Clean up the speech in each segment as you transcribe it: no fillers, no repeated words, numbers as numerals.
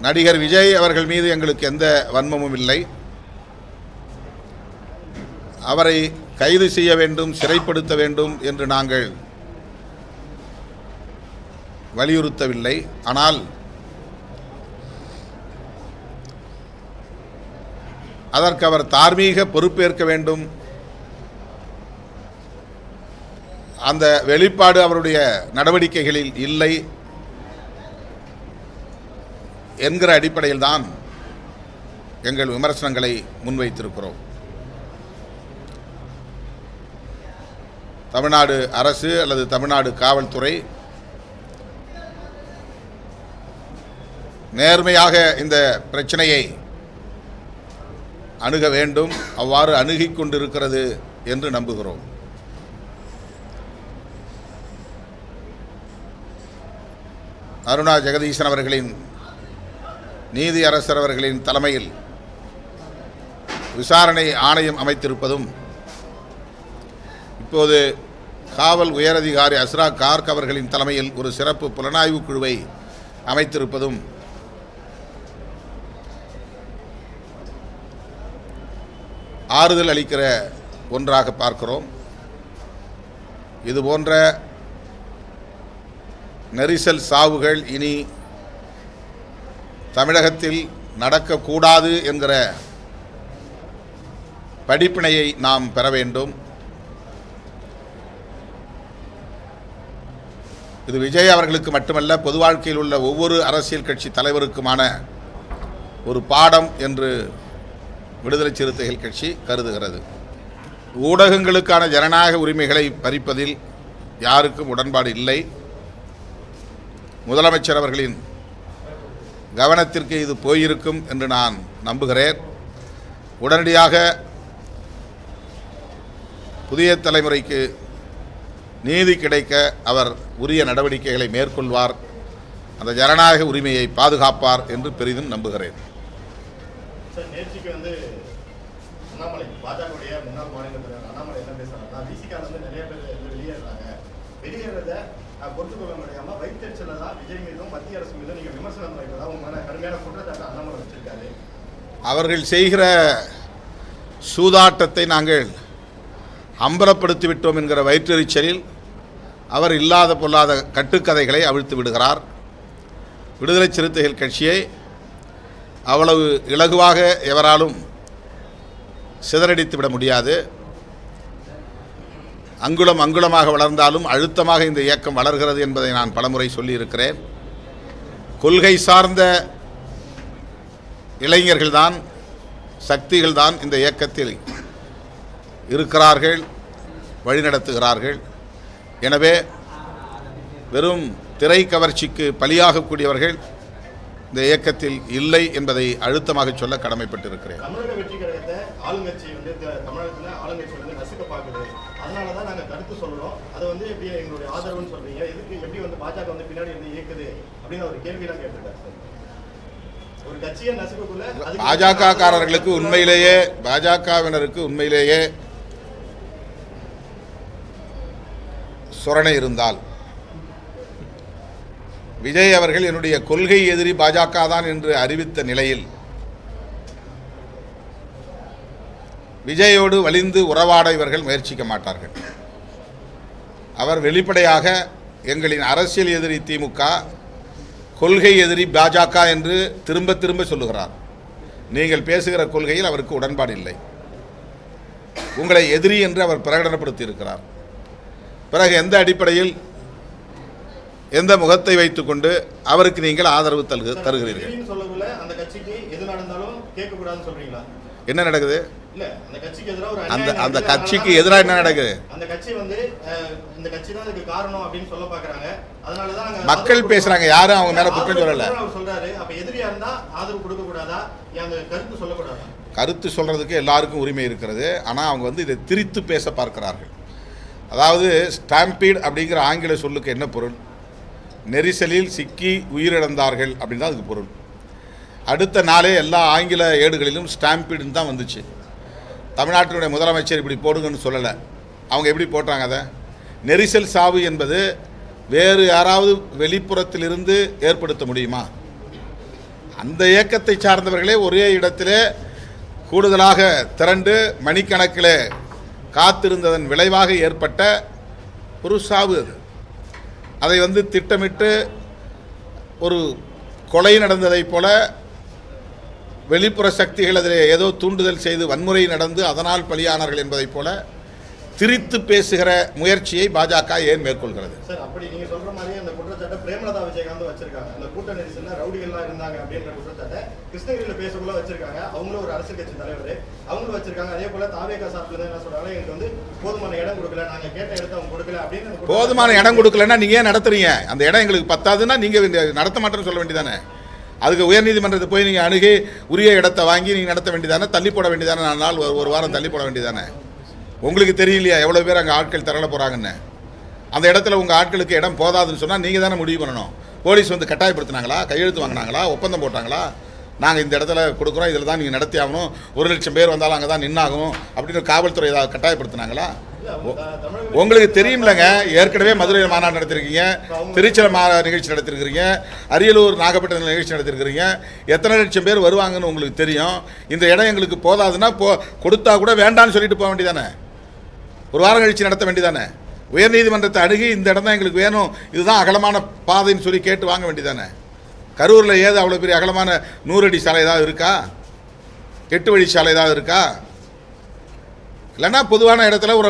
நடிகர் விஜய் அவர்கள் மீது எங்களுக்கு எந்த வன்மமும் இல்லை. அவரை கைது செய்ய வேண்டும், சிறைப்படுத்த வேண்டும் என்று நாங்கள் வலியுறுத்தவில்லை. ஆனால் அதற்கு அவர் தார்மீக பொறுப்பேற்க வேண்டும். அந்த வெளிப்பாடு அவருடைய நடவடிக்கைகளில் இல்லை என்கிற அடிப்படையில் தான் எங்கள் விமர்சனங்களை முன்வைத்திருக்கிறோம். தமிழ்நாடு அரசு அல்லது தமிழ்நாடு காவல்துறை நேர்மையாக இந்த பிரச்சனையை அணுக வேண்டும், அவ்வாறு அணுகிக் கொண்டிருக்கிறது என்று நம்புகிறோம். அருணா ஜெகதீசன் அவர்களின் நீதியரசர் அவர்களின் தலைமையில் விசாரணை ஆணையம் அமைத்திருப்பதும், இப்போது காவல் உயரதிகாரி அஸ்ரா கார்க் அவர்களின் தலைமையில் ஒரு சிறப்பு புலனாய்வு குழுவை அமைத்திருப்பதும் ஆறுதல் அளிக்கிற ஒன்றாக பார்க்கிறோம். இதுபோன்ற நெரிசல் சாவுகள் இனி தமிழகத்தில் நடக்கக்கூடாது என்கிற படிப்பினையை நாம் பெற வேண்டும். இது விஜய் அவர்களுக்கு மட்டுமல்ல, பொது வாழ்க்கையில் உள்ள ஒவ்வொரு அரசியல் கட்சி தலைவருக்குமான ஒரு பாடம் என்று விடுதலை சிறுத்தைகள் கட்சி கருதுகிறது. ஊடகங்களுக்கான ஜனநாயக உரிமைகளை பறிப்பதில் யாருக்கும் உடன்பாடு இல்லை. முதலமைச்சர் அவர்களின் கவனத்திற்கு இது போயிருக்கும் என்று நான் நம்புகிறேன். உடனடியாக புதிய தலைமுறைக்கு நீதி கிடைக்க அவர் உரிய நடவடிக்கைகளை மேற்கொள்வார், அந்த ஜனநாயக உரிமையை பாதுகாப்பார் என்று பெரிதும் நம்புகிறேன். நேற்றுக்கு அண்ணாமலை பாஜகவுடைய முன்னாள் மாநில தலைவர் அண்ணாமலை என்ன பேசுறாங்கன்னா, விசிகால நிறைய பேர் வெளியேறாங்க, வெளியேறத பொறுத்துக்கொள்ள முடியாம வைத்தறிச்சல தான் விஜய் மீதும் மத்திய அரசு மீதும் நீங்க விமர்சனம் வைக்கிறதா உங்க கடுமையான குற்றச்சாட்டு அண்ணாமலை வச்சிருக்காரு. அவர்கள் செய்கிற சூதாட்டத்தை நாங்கள் அம்பலப்படுத்திவிட்டோம் என்கிற வயிற்றெரிச்சலில் அவர் இல்லாத பொல்லாத கட்டுக்கதைகளை அவிழ்த்து விடுகிறார். விடுதலை சிறுத்தைகள் கட்சியை அவ்வளவு இலகுவாக எவராலும் சிதறடித்து விட முடியாது. அங்குலம் அங்குலமாக வளர்ந்தாலும் அழுத்தமாக இந்த இயக்கம் வளர்கிறது என்பதை நான் பலமுறை சொல்லியிருக்கிறேன். கொள்கை சார்ந்த இளைஞர்கள்தான், சக்திகள்தான் இந்த இயக்கத்தில் இருக்கிறார்கள், வழிநடத்துகிறார்கள். எனவே வெறும் திரை கவர்ச்சிக்கு பலியாகக்கூடியவர்கள் இந்த இயக்கத்தில் இல்லை என்பதை அழுத்தமாக சொல்ல கடமைப்பட்டிருக்கிறேன். தமிழக வெற்றி கழகத்தை ஆளுங்கட்சி தமிழகத்தில் ஆளுங்கட்சி நசுக்க பார்க்குது, அதனால தான் நாங்கள் கருத்து சொல்கிறோம். அதை எப்படி எங்களுடைய ஆதரவுன்னு சொல்றீங்க, இதுக்கு எப்படி பாஜக பின்னாடி இருந்து இயக்குது அப்படின்னு ஒரு கேள்வியெல்லாம் கேட்டிருக்காரு சார். ஒரு கட்சியை நசுக்கக்குள்ள பாஜக காரர்களுக்கு உண்மையிலேயே, பாஜகவினருக்கு உண்மையிலேயே சொரணை இருந்தால், விஜய் அவர்கள் என்னுடைய கொள்கை எதிரி பாஜக தான் என்று அறிவித்த நிலையில் விஜயோடு வலிந்து உறவாட இவர்கள் முயற்சிக்க மாட்டார்கள். அவர் வெளிப்படையாக எங்களின் அரசியல் எதிரி திமுக, கொள்கை எதிரி பாஜக என்று திரும்ப திரும்ப சொல்லுகிறார். நீங்கள் பேசுகிற கொள்கையில் அவருக்கு உடன்பாடு இல்லை, உங்களை எதிரி என்று அவர் பிரகடனப்படுத்தி இருக்கிறார். பிறகு எந்த அடிப்படையில், எந்த முகத்தை வைத்துக்கொண்டு அவருக்கு நீங்கள் ஆதரவு தருகிறீர்கள்? என்ன நடக்குது? அந்த கட்சிக்கு எதிராக என்ன நடக்குது? மக்கள் பேசுறாங்க, யாரும் அவங்க மேல குற்றம் சொல்லல. கருத்து சொல்றதுக்கு எல்லாருக்கும் உரிமை இருக்கிறது. ஆனா அவங்க இதை திரித்து பேச பார்க்கிறார்கள். அதாவது ஸ்டாம்பீட் அப்படிங்கிற ஆங்கில சொல்லுக்கு என்ன பொருள்? நெரிசலில் சிக்கி உயிரிழந்தார்கள் அப்படின்னு தான் அதுக்கு பொருள். அடுத்த நாளே எல்லா ஆங்கில ஏடுகளிலும் ஸ்டாம்பீடுன்னு தான் வந்துச்சு. தமிழ்நாட்டினுடைய முதலமைச்சர் இப்படி போடுங்கன்னு சொல்லலை. அவங்க எப்படி போட்டாங்க? அதை நெரிசல் சாவு என்பது வேறு யாராவது வெளிப்புறத்திலிருந்து ஏற்படுத்த முடியுமா? அந்த இயக்கத்தை சார்ந்தவர்களே ஒரே இடத்திலே கூடுதலாக திரண்டு மணிக்கணக்கில் காத்திருந்ததன் விளைவாக ஏற்பட்ட ஒரு சாவு அது. அதை திட்டமிட்டு ஒரு கொலை நடந்ததைப் போல வெளிப்புற சக்திகள் அதில் ஏதோ தூண்டுதல் செய்து வன்முறை நடந்து அதனால் பலியானார்கள் என்பதைப் போல திரித்து பேசுகிற முயற்சியை பாஜக ஏன் மேற்கொள்கிறது? சார், அப்படி நீங்க சொல்ற மாதிரி அந்த குற்றச்சாட்டை பிரேமலதா விஜயகாந்த் வச்சிருக்காங்க. அந்த கூட்ட நெரிசல்ல ரவுடிகள்லாம் இருந்தாங்க அப்படின்ற குற்றச்சாட்டை கிருஷ்ணகிரியில பேசக்குள்ள வச்சிருக்காங்க. அவங்களும் ஒரு அரசியல் கட்சி தலைவர், அவங்களும் வச்சிருக்காங்க. அதே போல தாவேகா சார்பில் என்ன சொல்றாங்க, எங்களுக்கு போதுமான இடம் கொடுக்கல, நாங்க கேட்ட இடத்த அவங்க கொடுக்கல அப்படின்னு. போதுமான இடம் கொடுக்கலன்னா நீங்க ஏன் நடத்துறீங்க? அந்த இடம் எங்களுக்கு பத்தாதுன்னா நீங்க நடத்த மாட்டேன்னு சொல்ல வேண்டியதானே? அதுக்கு உயர்நீதிமன்றத்தை போய் நீங்கள் அணுகி உரிய இடத்தை வாங்கி நீங்கள் நடத்த வேண்டியதானே? தள்ளி போட வேண்டியதானே? 4 நாள் ஒரு வாரம் தள்ளி போட வேண்டியதானே? உங்களுக்கு தெரியலையா எவ்வளோ பேர் அங்கே ஆட்கள் திரள போகிறாங்கன்னு? அந்த இடத்துல உங்கள் ஆட்களுக்கு இடம் போதாதுன்னு சொன்னால் நீங்கள் தானே முடிவு பண்ணணும். போலீஸ் கட்டாயப்படுத்தினாங்களா? கையெழுத்து வாங்கினாங்களா? ஒப்பந்தம் போட்டாங்களா? நாங்கள் இந்த இடத்துல கொடுக்குறோம், இதில் தான் நீங்கள் நடத்தி ஆகணும், 1 லட்சம் பேர் வந்தாலும் அங்கே தான் நின்னாகணும் அப்படின்னு காவல்துறை ஏதாவது கட்டாயப்படுத்தினாங்களா? உங்களுக்கு தெரியும்லங்க. ஏற்கனவே மதுரையில் மாநாடு நடத்திருக்கீங்க, திருச்சியில் நிகழ்ச்சி நடத்திருக்கிறீங்க, அரியலூர் நாகப்பட்டினம் நிகழ்ச்சி நடத்திருக்கிறீங்க. எத்தனை லட்சம் பேர் வருவாங்கன்னு உங்களுக்கு தெரியும். இந்த இடம் எங்களுக்கு போதாதுன்னா கொடுத்தா கூட வேண்டான்னு சொல்லிட்டு போக வேண்டியதானே? ஒரு வாரம் கழிச்சு நடத்த வேண்டியதானே? உயர்நீதிமன்றத்தை அணுகி இந்த இடம் தான் எங்களுக்கு வேணும், இதுதான் அகலமான பாதைன்னு சொல்லி கேட்டு வாங்க வேண்டியதானே? கரூரில் ஏது அவ்வளோ பெரிய அகலமான 100 அடி சாலை ஏதாவது இருக்கா? 8 வழி சாலை ஏதாவது இருக்கா? இல்லைன்னா பொதுவான இடத்துல ஒரு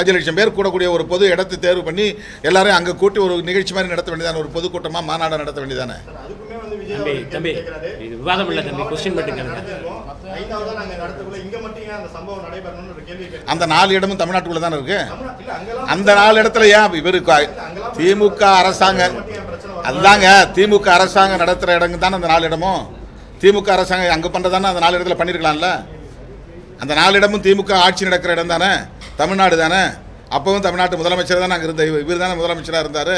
5 லட்சம் பேர் கூடக்கூடிய ஒரு பொது இடத்தை தேர்வு பண்ணி எல்லாரும் அங்கே கூட்டி ஒரு நிகழ்ச்சி மாதிரி நடத்த வேண்டியதானே? ஒரு பொதுக்கூட்டமாக மாநாடு நடத்த வேண்டியதானே? தம்பி இது விவாதம் இல்லை தம்பி, கொஸ்டின் மட்டும் அந்த 4 இடமும் தமிழ்நாட்டுக்குள்ள தானே இருக்கு. அந்த 4 இடத்துல ஏன் இவருக்கு திமுக அரசாங்கம் அதுதாங்க திமுக அரசாங்கம் நடத்துகிற இடங்க தானே அந்த 4 இடமும். திமுக அரசாங்கம் அங்கே பண்ணுறதானே அந்த 4 இடத்துல பண்ணியிருக்கலாம்ல? அந்த 4 இடமும் திமுக ஆட்சி நடக்கிற இடம் தானே, தமிழ்நாடு தானே. அப்போவும் தமிழ்நாட்டு முதலமைச்சர் தானே அங்கே இருந்த இவர் தானே முதலமைச்சராக இருந்தார்.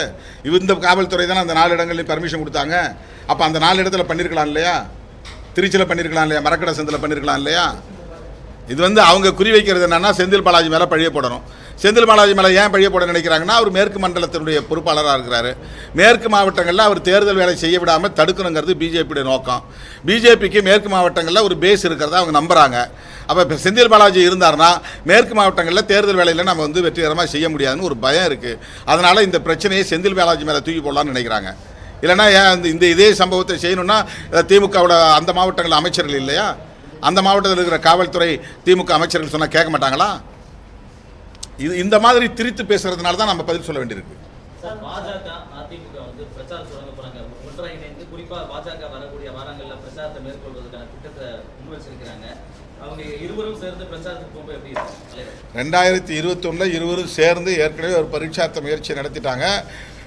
இந்த காவல்துறை தானே அந்த 4 இடங்களையும் பர்மிஷன் கொடுத்தாங்க. அப்போ அந்த 4 இடத்துல பண்ணியிருக்கலாம் இல்லையா? திருச்சியில் பண்ணியிருக்கலாம் இல்லையா? மரக்கடை சந்தில் பண்ணியிருக்கலாம் இல்லையா? இது அவங்க குறி வைக்கிறது என்னன்னா செந்தில் பாலாஜி மேலே பழிய போடணும். செந்தில் பாலாஜி மேலே ஏன் பழிய போட நினைக்கிறாங்கன்னா, அவர் மேற்கு மண்டலத்தினுடைய பொறுப்பாளராக இருக்கிறாரு. மேற்கு மாவட்டங்களில் அவர் தேர்தல் வேலை செய்ய விடாமல் தடுக்கணுங்கிறது பிஜேபியுடைய நோக்கம். பிஜேபிக்கு மேற்கு மாவட்டங்களில் ஒரு பேஸ் இருக்கிறத அவங்க நம்புகிறாங்க. அப்போ இப்போ செந்தில் பாலாஜி இருந்தார்னா மேற்கு மாவட்டங்களில் தேர்தல் வேலையில் நம்ம வெற்றிகரமாக செய்ய முடியாதுன்னு ஒரு பயம் இருக்குது. அதனால் இந்த பிரச்சனையை செந்தில் பாலாஜி மேலே தூக்கி போடலான்னு நினைக்கிறாங்க. இல்லைன்னா ஏன் இதே சம்பவத்தை செய்யணும்னா திமுகவோட அந்த மாவட்டங்களில் அமைச்சர்கள் இல்லையா? அந்த மாவட்டத்தில் இருக்கிற காவல்துறை திமுக அமைச்சர்கள் சொன்னால் கேட்க மாட்டாங்களா? இந்த மாதிரி திரித்து பேசுறதுனால தான் நம்ம பதில் சொல்ல வேண்டியிருக்கு. பாஜக அதிமுக பிரச்சாரம் தொடங்க போறாங்க. ஒன்றிணைந்து குறிப்பா பாஜக வரக்கூடிய வாரங்கள்ல பிரச்சாரத்தை மேற்கொள்வதற்கான திட்டத்தை முன்வச்சிருக்கிறாங்க. அவங்க இருவரும் சேர்ந்து பிரச்சாரத்துக்கு போகும்போது எப்படி இருக்கு? 2021 இருவரும் சேர்ந்து ஏற்கனவே ஒரு பரீட்சார்த்த முயற்சி நடத்திட்டாங்க.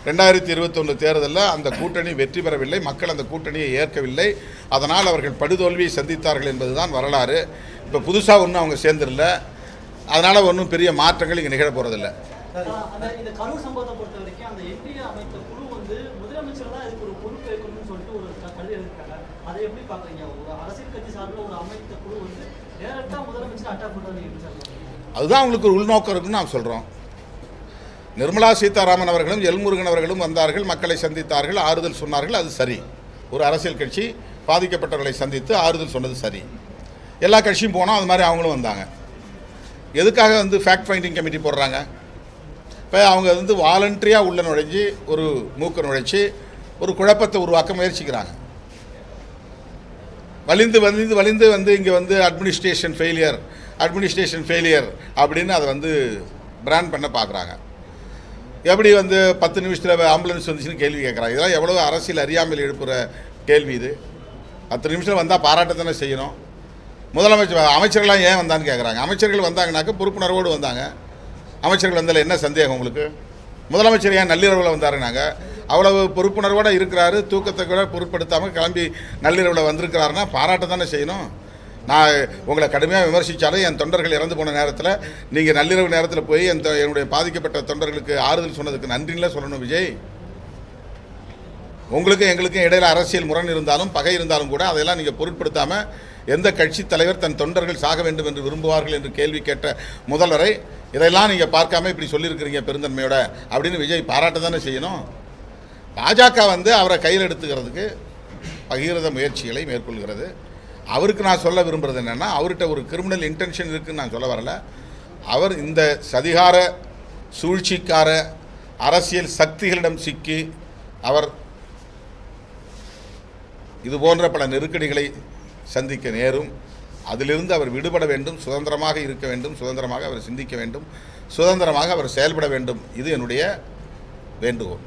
2021 தேர்தலில் அந்த கூட்டணி வெற்றி பெறவில்லை, மக்கள் அந்த கூட்டணியை ஏற்கவில்லை. அதனால் அவர்கள் படுதோல்வியை சந்தித்தார்கள் என்பதுதான் வரலாறு. இப்போ புதுசாக ஒன்றும் அவங்க சேர்ந்துடல. அதனால் ஒன்றும் பெரிய மாற்றங்கள் இங்கே நிகழ போகிறதில்லை. இந்த கரூர் சம்பவத்தை பொறுத்த வரைக்கும் அந்த என்டிஏ அமைத்த குழு முதலமைச்சர் தான் இதுக்கு ஒரு பொறுப்பு ஏற்கணும்னு சொல்லிட்டு ஒரு கருதி எழுதிருக்காங்க. அதை எப்படி பார்க்குறீங்க? ஒரு அரசியல் கட்சி சார்பில் ஒரு அமைத்த குழு டேரக்டாக முதலமைச்சர் அட்டாக் பண்ணுறது அதுதான் அவங்களுக்கு ஒரு உள்நோக்கம் இருக்குன்னு நாம் சொல்கிறோம். நிர்மலா சீதாராமன் அவர்களும் எல்முருகன் அவர்களும் வந்தார்கள், மக்களை சந்தித்தார்கள், ஆறுதல் சொன்னார்கள். அது சரி. ஒரு அரசியல் கட்சி பாதிக்கப்பட்டவர்களை சந்தித்து ஆறுதல் சொன்னது சரி. எல்லா கட்சியும் போனோம், அது மாதிரி அவங்களும் வந்தாங்க. எதுக்காக ஃபேக்ட் ஃபைண்டிங் கமிட்டி போடுறாங்க? இப்போ அவங்க வாலண்டரியாக உள்ள நுழைஞ்சி ஒரு மூக்க நுழைச்சி ஒரு குழப்பத்தை உருவாக்க முயற்சிக்கிறாங்க. வலிந்து வலிந்து வலிந்து இங்கே அட்மினிஸ்ட்ரேஷன் ஃபெயிலியர் அப்படின்னு அதை பிராண்ட் பண்ண பார்க்குறாங்க. எப்படி 10 நிமிஷத்தில் ஆம்புலன்ஸ் வந்துச்சுன்னு கேள்வி கேட்குறாங்க. இதெல்லாம் எவ்வளோ அரசியல் அறியாமல் எழுப்புகிற கேள்வி இது. 10 நிமிஷத்தில் வந்தால் பாராட்டத்தானே செய்யணும். அமைச்சர்கள்லாம் ஏன் வந்தான்னு கேட்குறாங்க. அமைச்சர்கள் வந்தாங்கனாக்க பொறுப்புணர்வோடு வந்தாங்க. அமைச்சர்கள் வந்ததில் என்ன சந்தேகம் உங்களுக்கு? முதலமைச்சர் ஏன் நள்ளிரவில் வந்தாருனாங்க. அவ்வளவு பொறுப்புணர்வோடு இருக்கிறாரு, தூக்கத்தை கூட பொருட்படுத்தாமல் கிளம்பி நள்ளிரவில் வந்திருக்கிறாருன்னா பாராட்ட தானே செய்யணும். நான் உங்களை கடுமையாக விமர்சித்தாலும் என் தொண்டர்கள் இறந்து போன நேரத்தில் நீங்கள் நள்ளிரவு நேரத்தில் போய் என்னுடைய பாதிக்கப்பட்ட தொண்டர்களுக்கு ஆறுதல் சொன்னதுக்கு நன்றின்ல சொல்லணும் விஜய். உங்களுக்கும் எங்களுக்கும் இடையில் அரசியல் முரண் இருந்தாலும் பகை இருந்தாலும் கூட அதையெல்லாம் நீங்கள் பொருட்படுத்தாமல் எந்த கட்சி தலைவர் தன் தொண்டர்கள் சாக வேண்டும் என்று விரும்புவார்கள் என்று கேள்வி கேட்ட முதல்வரை இதெல்லாம் நீங்கள் பார்க்காம இப்படி சொல்லியிருக்கிறீங்க பெருந்தன்மையோட அப்படின்னு விஜய் பாராட்ட தானே செய்யணும். பாஜக அவரை கையில் எடுத்துக்கிறதுக்கு பகீரத முயற்சிகளை மேற்கொள்கிறது. அவருக்கு நான் சொல்ல விரும்புகிறது என்னென்னா, அவர்கிட்ட ஒரு கிரிமினல் இன்டென்ஷன் இருக்குதுன்னு நான் சொல்ல வரல. அவர் இந்த சதிகார சூழ்ச்சிக்கார அரசியல் சக்திகளிடம் சிக்கி அவர் இது போன்ற பல நெருக்கடிகளை சந்திக்க நேரும். அதிலிருந்து அவர் விடுபட வேண்டும், சுதந்திரமாக இருக்க வேண்டும், சுதந்திரமாக அவர் சிந்திக்க வேண்டும், சுதந்திரமாக அவர் செயல்பட வேண்டும். இது என்னுடைய வேண்டுகோள்.